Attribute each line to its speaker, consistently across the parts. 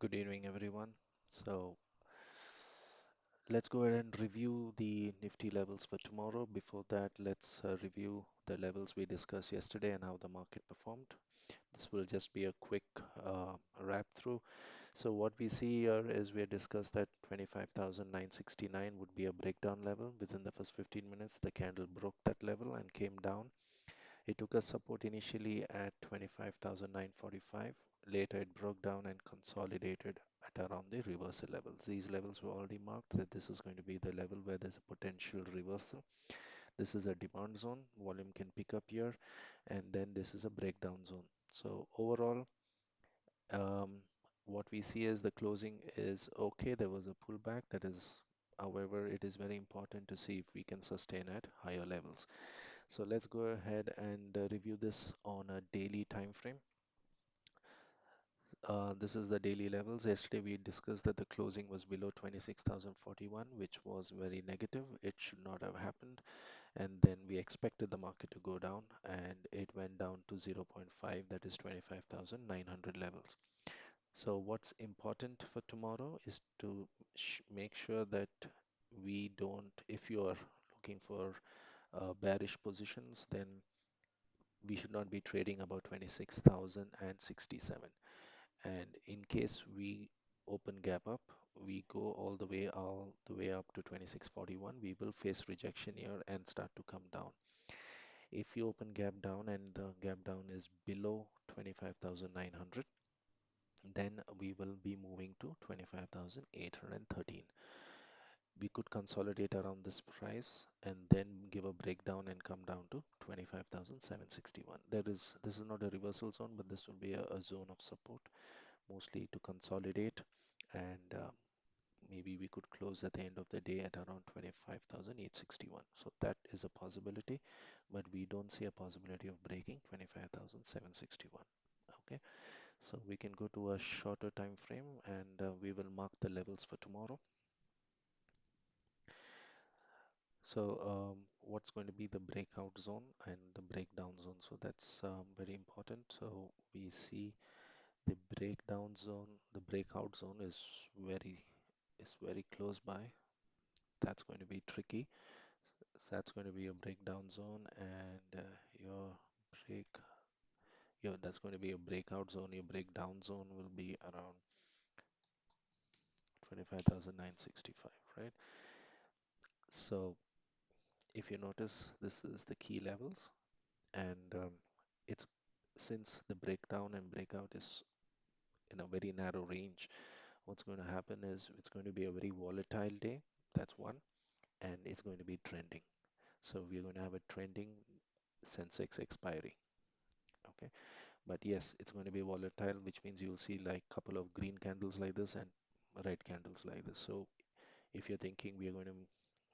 Speaker 1: Good evening, everyone. So let's go ahead and review the Nifty levels for tomorrow. Before that, let's review the levels we discussed yesterday and how the market performed. This will just be a quick wrap through. So what we see here is we discussed that 25,969 would be a breakdown level. Within the first 15 minutes, the candle broke that level and came down. It took a support initially at 25,945. Later, it broke down and consolidated at around the reversal levels. These levels were already marked that this is going to be the level where there's a potential reversal. This is a demand zone. Volume can pick up here, and then this is a breakdown zone. So overall, um, what we see is the closing is okay. There was a pullback. That is, however, it is very important to see if we can sustain at higher levels. So let's go ahead and review this on a daily time frame. This is the daily levels. Yesterday we discussed that the closing was below 26,041, which was very negative. It should not have happened. And then we expected the market to go down, and it went down to zero point 0.5, that is 25,900 levels. So what's important for tomorrow is to make sure that we don't, if you are looking for bearish positions, then we should not be trading about 26,067. And in case we open gap up, we go all the way up to 2641, we will face rejection here and start to come down. If you open gap down and the gap down is below 25,900, then we will be moving to 25,813. We could consolidate around this price and then give a breakdown and come down to 25,761. This is not a reversal zone, but this will be a zone of support, mostly to consolidate, and maybe we could close at the end of the day at around 25,861. So that is a possibility, but we don't see a possibility of breaking 25,761. Okay, so we can go to a shorter time frame, and we will mark the levels for tomorrow. So what's going to be the breakout zone and the breakdown zone? So that's very important. So we see the breakdown zone, the breakout zone is very close by. That's going to be tricky. So that's going to be a breakdown zone, and break that's going to be a breakout zone. Your breakdown zone will be around 25,965, right? So if you notice, this is the key levels, and it's since the breakdown and breakout is in a very narrow range, what's going to happen is it's going to be a very volatile day. That's one, and it's going to be trending. So we're going to have a trending Sensex expiry. Okay, but yes, it's going to be volatile, which means you'll see like couple of green candles like this and red candles like this. So if you're thinking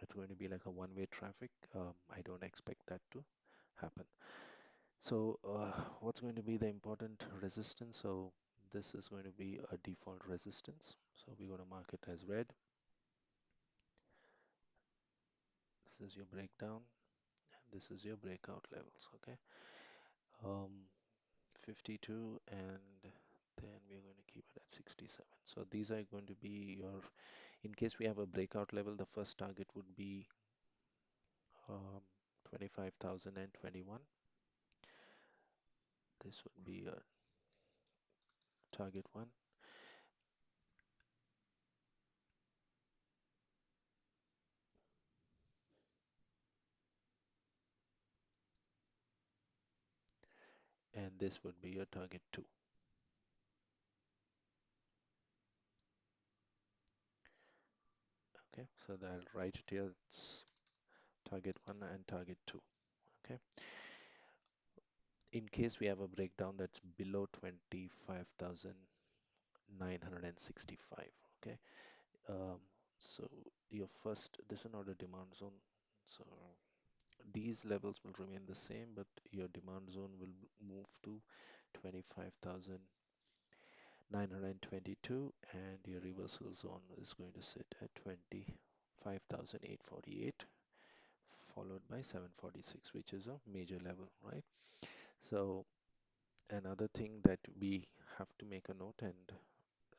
Speaker 1: it's going to be like a one-way traffic, I don't expect that to happen. So what's going to be the important resistance? So this is going to be a default resistance. So we're going to mark it as red. This is your breakdown, and this is your breakout levels. Okay, um, 52, and then we're going to keep it at 67. So these are going to be your, in case we have a breakout level, the first target would be um, 25,021. This would be a target one, and this would be your target two. Okay, so that I'll write it here. It's target one and target two. Okay, in case we have a breakdown that's below 25,965. Okay, um, so your first, this is not a demand zone, so these levels will remain the same, but your demand zone will move to 25,922, and your reversal zone is going to sit at 25,848, followed by 746, which is a major level, right? So another thing that we have to make a note and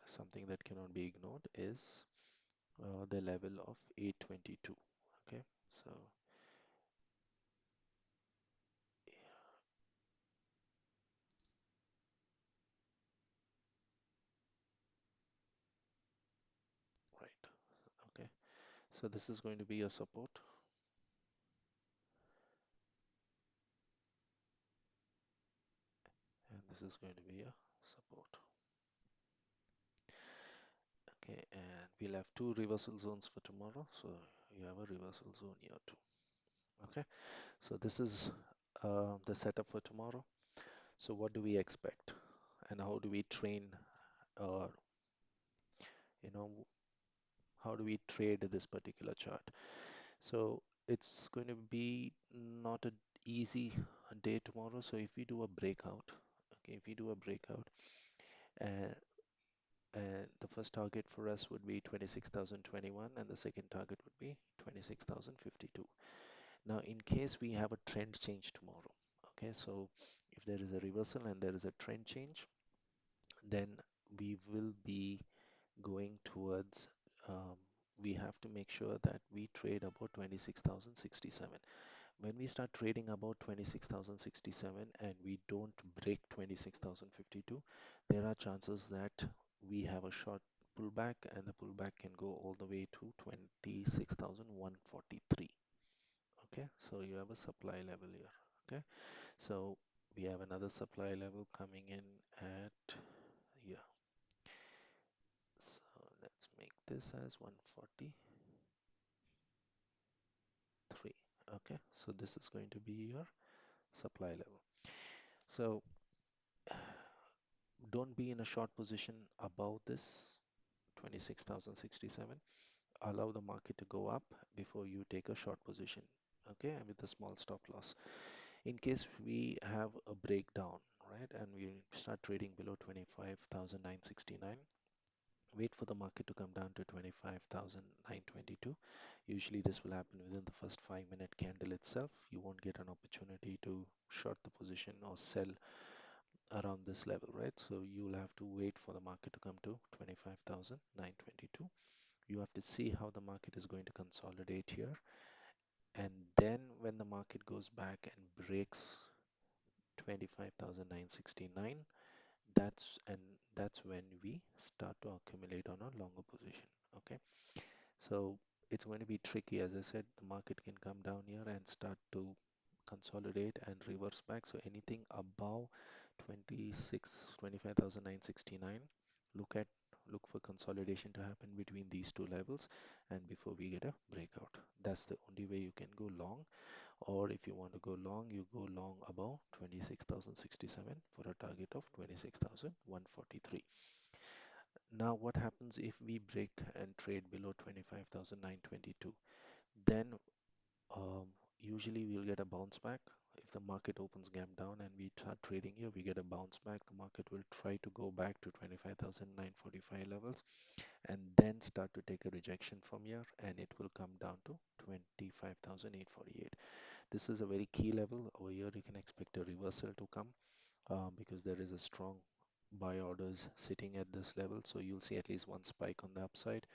Speaker 1: something that cannot be ignored is the level of 822. Okay, so right. Okay, so this is going to be a support, and this is going to be a support. Okay, and we'll have two reversal zones for tomorrow. So you have a reversal zone here too. Okay, so this is the setup for tomorrow. So what do we expect, and how do we train, or you know, how do we trade this particular chart? So it's going to be not an easy day tomorrow. So if we do a breakout, okay, if we do a breakout, and the first target for us would be 26,021, and the second target would be 26,052. Now, in case we have a trend change tomorrow, okay, so if there is a reversal and there is a trend change, then we will be going towards, um, we have to make sure that we trade about 26,067. When we start trading about 26,067 and we don't break 26,052, there are chances that we have a short pullback, and the pullback can go all the way to 26,143. Okay, so you have a supply level here. Okay, so we have another supply level coming in at here. So let's make this as 143. Okay, so this is going to be your supply level. So don't be in a short position above this 26,067. Allow the market to go up before you take a short position, okay, and with a small stop loss. In case we have a breakdown, right, and we start trading below 25,969, wait for the market to come down to 25,922. Usually this will happen within the first 5-minute candle itself. You won't get an opportunity to short the position or sell around this level, right? So you'll have to wait for the market to come to 25,922. You have to see how the market is going to consolidate here. And then when the market goes back and breaks 25,969, and that's when we start to accumulate on a longer position. Okay, so it's going to be tricky. As I said, the market can come down here and start to consolidate and reverse back. So anything above 25,969, look at look for consolidation to happen between these two levels, and before we get a breakout. That's the only way you can go long. Or if you want to go long, you go long above 26,067 for a target of 26,143. Now what happens if we break and trade below 25,922? Then usually we'll get a bounce back. If the market opens gap down and we start trading here, we get a bounce back. The market will try to go back to 25,945 levels and then start to take a rejection from here, and it will come down to 25,848. This is a very key level. Over here you can expect a reversal to come, because there is a strong buy orders sitting at this level. So you'll see at least one spike on the upside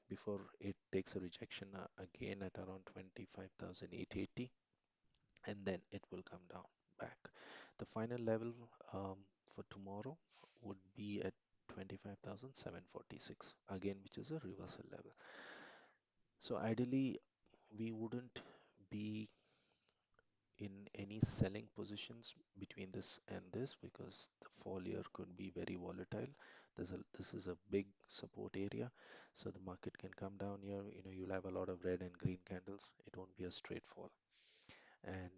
Speaker 1: before it takes a rejection again at around 25,880, and then it will come down back. The final level for tomorrow would be at 25,746 again, which is a reversal level. So ideally we wouldn't be in any selling positions between this and this, because the fall here could be very volatile. This is a big support area, so the market can come down here. You'll have a lot of red and green candles. It won't be a straight fall, and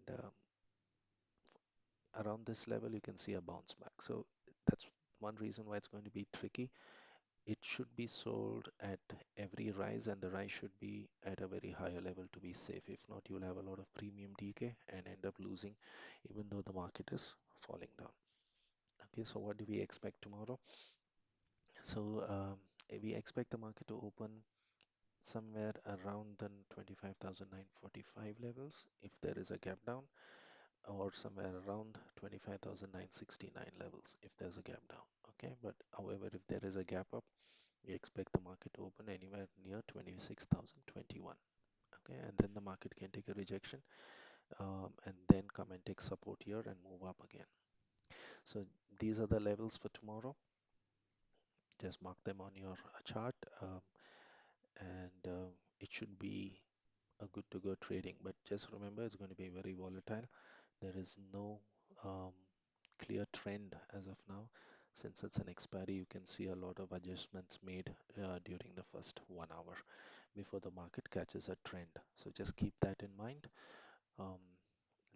Speaker 1: around this level you can see a bounce back. So that's one reason why it's going to be tricky. It should be sold at every rise, and the rise should be at a very higher level to be safe. If not, you'll have a lot of premium decay and end up losing even though the market is falling down. Okay, so what do we expect tomorrow? So we expect the market to open somewhere around the 25,945 levels if there is a gap down. or somewhere around 25,969 levels if there's a gap down. Okay, but however, if there is a gap up, we expect the market to open anywhere near 26,021. Okay, and then the market can take a rejection and then come and take support here and move up again. So these are the levels for tomorrow. Just mark them on your chart, and it should be a good to go trading. But just remember, it's going to be very volatile. There is no um, clear trend as of now. Since it's an expiry, you can see a lot of adjustments made during the first 1 hour before the market catches a trend. So just keep that in mind. Um,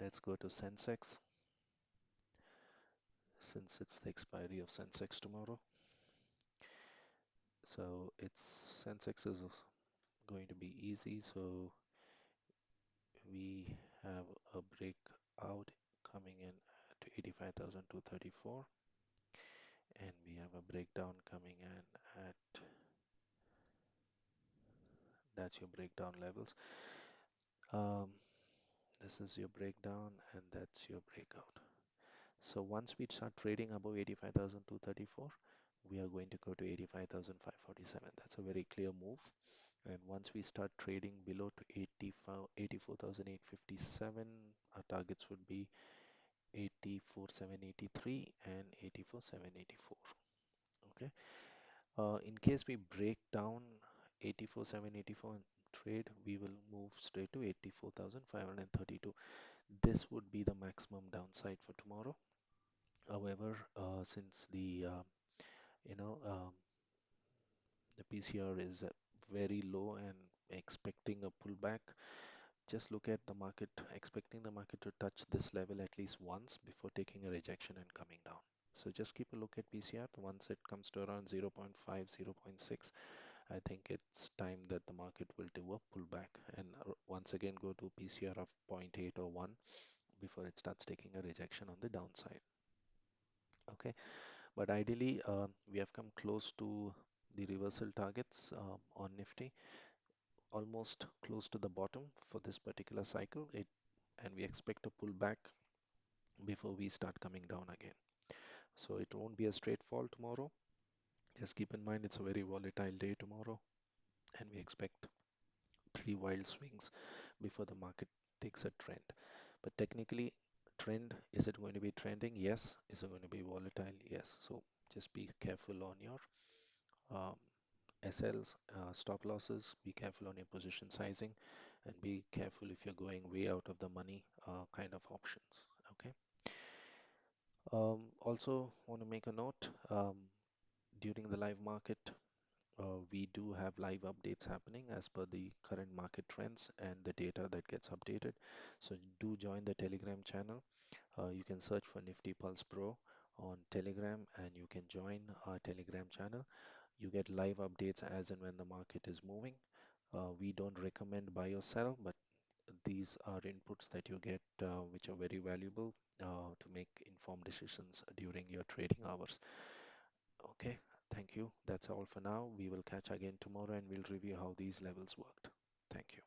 Speaker 1: let's go to Sensex, since it's the expiry of Sensex tomorrow. So it's Sensex is going to be easy. So we have a breakout coming in to 85,234, and we have a breakdown coming in at, that's your breakdown levels. Um, this is your breakdown and that's your breakout. So once we start trading above 85,234, we are going to go to 85,547. That's a very clear move. And once we start trading below to 84,857, our targets would be 84,783 and 84,784. Okay. In case we break down 84,784 and trade, we will move straight to 84,532. This would be the maximum downside for tomorrow. However, since you know um, the PCR is very low and expecting a pullback, just look at the market, expecting the market to touch this level at least once before taking a rejection and coming down. So just keep a look at PCR. Once it comes to around 0.5, 0.6, I think it's time that the market will do a pullback and once again go to PCR of zero point 0.8 or 1 before it starts taking a rejection on the downside. Okay, but ideally, we have come close to the reversal targets on Nifty, almost close to the bottom for this particular cycle. And we expect a pullback before we start coming down again. So it won't be a straight fall tomorrow. Just keep in mind it's a very volatile day tomorrow, and we expect pretty wild swings before the market takes a trend. But technically, trend, is it going to be trending? Yes. Is it going to be volatile? Yes. So just be careful on your um, SLs, stop losses, be careful on your position sizing, and be careful if you're going way out of the money kind of options. Okay. Also, want to make a note, during the live market, we do have live updates happening as per the current market trends and the data that gets updated. So do join the Telegram channel. You can search for Nifty Pulse Pro on Telegram and you can join our Telegram channel. You get live updates as and when the market is moving. We don't recommend buy or sell, but these are inputs that you get which are very valuable to make informed decisions during your trading hours. Okay, thank you. That's all for now. We will catch again tomorrow and we'll review how these levels worked. Thank you.